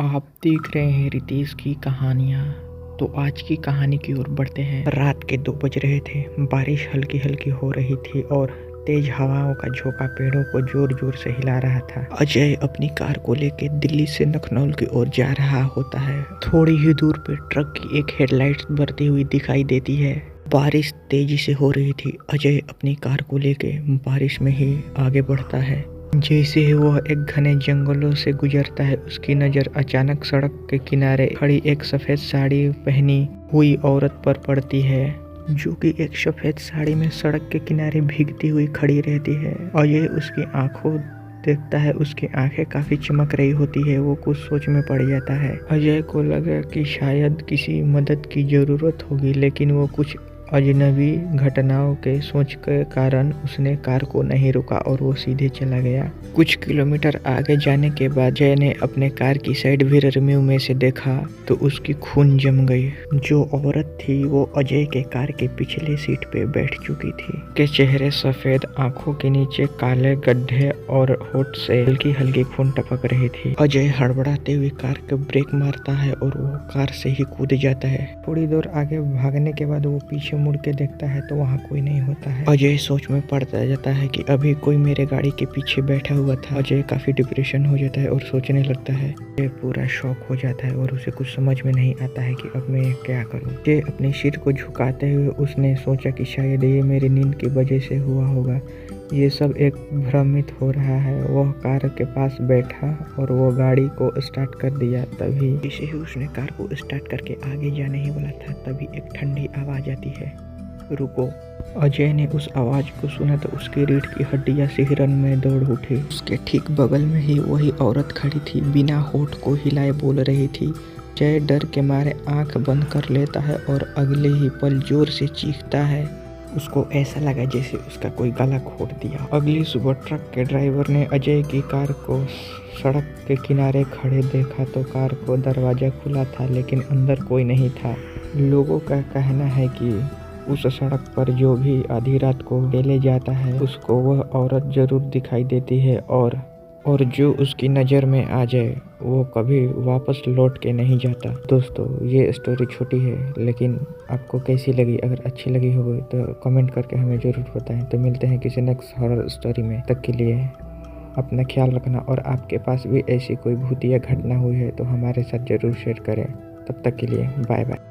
आप देख रहे हैं रितेश की कहानियाँ। तो आज की कहानी की ओर बढ़ते हैं। रात के 2 बज रहे थे। बारिश हल्की हल्की हो रही थी और तेज हवाओं का झोंका पेड़ों को जोर जोर से हिला रहा था। अजय अपनी कार को लेकर दिल्ली से लखनऊ की ओर जा रहा होता है। थोड़ी ही दूर पे ट्रक की एक हेडलाइट बढ़ती हुई दिखाई देती है। बारिश तेजी से हो रही थी। अजय अपनी कार को लेके बारिश में ही आगे बढ़ता है। जैसे ही वह एक घने जंगलों से गुजरता है, उसकी नज़र अचानक सड़क के किनारे खड़ी एक सफ़ेद साड़ी पहनी हुई औरत पर पड़ती है, जो कि एक सफ़ेद साड़ी में सड़क के किनारे भीगती हुई खड़ी रहती है। और ये उसकी आंखों देखता है। उसकी आंखें काफ़ी चमक रही होती है। वो कुछ सोच में पड़ जाता है। अजय को लगा कि शायद किसी मदद की ज़रूरत होगी, लेकिन वो कुछ अजनबी घटनाओं के सोच के कारण उसने कार को नहीं रोका और वो सीधे चला गया। कुछ किलोमीटर आगे जाने के बाद अजय ने अपने कार की साइड मिरर में से देखा तो उसकी खून जम गई। जो औरत थी वो अजय के कार के पिछले सीट पे बैठ चुकी थी। के चेहरे सफेद, आंखों के नीचे काले गड्ढे और होठ से हल्की हल्की खून टपक रही थी। अजय हड़बड़ाते हुए कार को ब्रेक मारता है और वो कार से ही कूद जाता है। थोड़ी दूर आगे भागने के बाद वो पीछे मुड़ के देखता है तो वहाँ कोई नहीं होता है। अजय सोच में पड़ता जाता है कि अभी कोई मेरे गाड़ी के पीछे बैठा हुआ था। अजय काफी डिप्रेशन हो जाता है और सोचने लगता है। अजय पूरा शॉक हो जाता है और उसे कुछ समझ में नहीं आता है कि अब मैं क्या करूं। अजय अपने सिर को झुकाते हुए उसने सोचा कि शायद ये मेरी नींद की वजह से हुआ होगा। ये सब एक भ्रमित हो रहा है। वह कार के पास बैठा और वो गाड़ी को स्टार्ट कर दिया। तभी जैसे ही उसने कार को स्टार्ट करके आगे जाने ही वाला था, तभी एक ठंडी आवाज़ आती है, रुको। अजय ने उस आवाज़ को सुना तो उसकी रीढ़ की हड्डियां सिहरन में दौड़ उठी। उसके ठीक बगल में ही वही औरत खड़ी थी, बिना होठ को हिलाए बोल रही थी। अजय डर के मारे आंख बंद कर लेता है और अगले ही पल जोर से चीखता है। उसको ऐसा लगा जैसे उसका कोई गला घोट दिया। अगली सुबह ट्रक के ड्राइवर ने अजय की कार को सड़क के किनारे खड़े देखा तो कार को दरवाज़ा खुला था, लेकिन अंदर कोई नहीं था। लोगों का कहना है कि उस सड़क पर जो भी आधी रात को अकेले जाता है, उसको वह औरत जरूर दिखाई देती है और जो उसकी नज़र में आ जाए वो कभी वापस लौट के नहीं जाता। दोस्तों, ये स्टोरी छोटी है, लेकिन आपको कैसी लगी? अगर अच्छी लगी हो तो कमेंट करके हमें ज़रूर बताएं। तो मिलते हैं किसी नेक्स्ट हॉरर स्टोरी में। तक के लिए अपना ख्याल रखना और आपके पास भी ऐसी कोई भूतिया घटना हुई है तो हमारे साथ ज़रूर शेयर करें। तब तक के लिए बाय बाय।